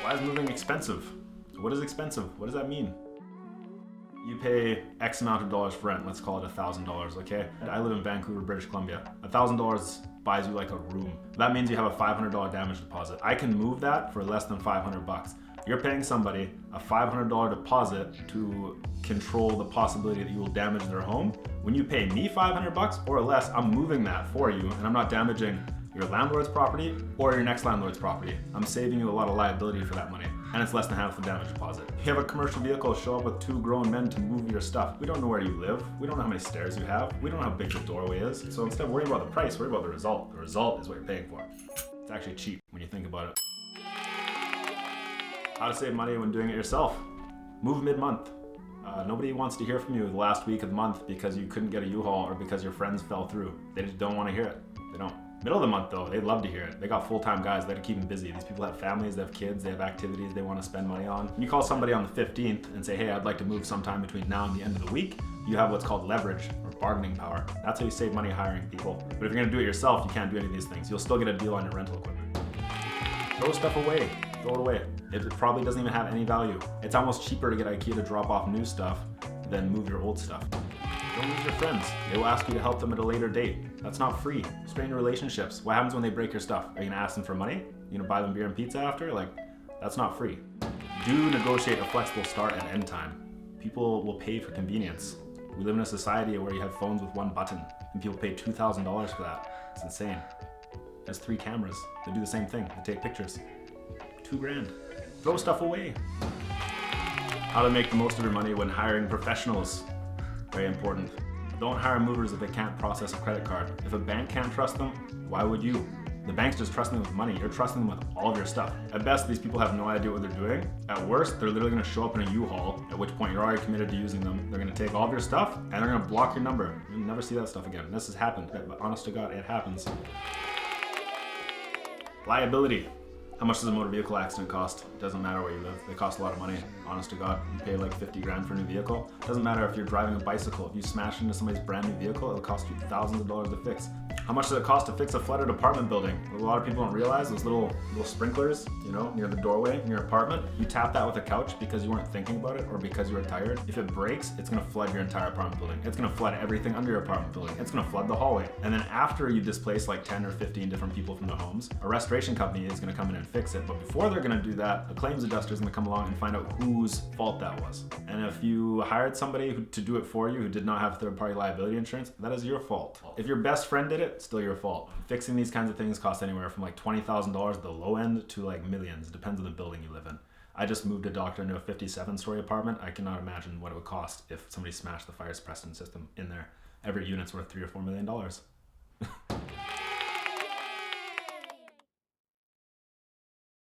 Why is moving expensive? What is expensive? What does that mean? You pay X amount of dollars for rent, let's call it $1,000, okay? I live in Vancouver, British Columbia. $1,000 buys you like a room. That means you have a $500 damage deposit. I can move that for less than 500 bucks. You're paying somebody a $500 deposit to control the possibility that you will damage their home. When you pay me 500 bucks or less, I'm moving that for you and I'm not damaging your landlord's property or your next landlord's property. I'm saving you a lot of liability for that money, and it's less than half the damage deposit. If you have a commercial vehicle, show up with 2 grown men to move your stuff. We don't know where you live. We don't know how many stairs you have. We don't know how big the doorway is. So instead of worrying about the price, worry about the result. The result is what you're paying for. It's actually cheap when you think about it. How to save money when doing it yourself. Move mid-month. Nobody wants to hear from you the last week of the month because you couldn't get a U-Haul or because your friends fell through. They just don't want to hear it. They don't. Middle of the month though, they'd love to hear it. They got full-time guys that are keeping busy. These people have families, they have kids, they have activities they want to spend money on. When you call somebody on the 15th and say, hey, I'd like to move sometime between now and the end of the week, you have what's called leverage or bargaining power. That's how you save money hiring people. But if you're gonna do it yourself, you can't do any of these things. You'll still get a deal on your rental equipment. Throw stuff away, throw it away. It probably doesn't even have any value. It's almost cheaper to get IKEA to drop off new stuff than move your old stuff. Don't lose your friends. They will ask you to help them at a later date. That's not free. Strain relationships. What happens when they break your stuff? Are you gonna ask them for money? You gonna buy them beer and pizza after? Like, that's not free. Do negotiate a flexible start and end time. People will pay for convenience. We live in a society where you have phones with one button and people pay $2,000 for that. It's insane. There's 3 cameras. They do the same thing. They take pictures. $2,000. Throw stuff away. How to make the most of your money when hiring professionals. Very important. Don't hire movers if they can't process a credit card. If a bank can't trust them, why would you? The bank's just trusting them with money. You're trusting them with all of your stuff. At best, these people have no idea what they're doing. At worst, they're literally gonna show up in a U-Haul, at which point you're already committed to using them. They're gonna take all of your stuff and they're gonna block your number. You'll never see that stuff again. This has happened, but honest to God, it happens. Liability. How much does a motor vehicle accident cost? It doesn't matter where you live. They cost a lot of money. Honest to God, you pay like 50 grand for a new vehicle. It doesn't matter if you're driving a bicycle. If you smash into somebody's brand new vehicle, it'll cost you thousands of dollars to fix. How much does it cost to fix a flooded apartment building? What a lot of people don't realize, those little sprinklers, near the doorway in your apartment. You tap that with a couch because you weren't thinking about it or because you were tired. If it breaks, it's gonna flood your entire apartment building. It's gonna flood everything under your apartment building. It's gonna flood the hallway. And then after you displace like 10 or 15 different people from the homes, a restoration company is gonna come in and fix it. But before they're gonna do that, a claims adjuster is gonna come along and find out whose fault that was. And if you hired somebody to do it for you who did not have third-party liability insurance, that is your fault. If your best friend did it, still your fault. Fixing these kinds of things costs anywhere from like $20,000 at the low end to like millions. Depends on the building you live in. I just moved a doctor into a 57-story apartment. I cannot imagine what it would cost if somebody smashed the fire suppression system in there. Every unit's worth $3 or $4 million.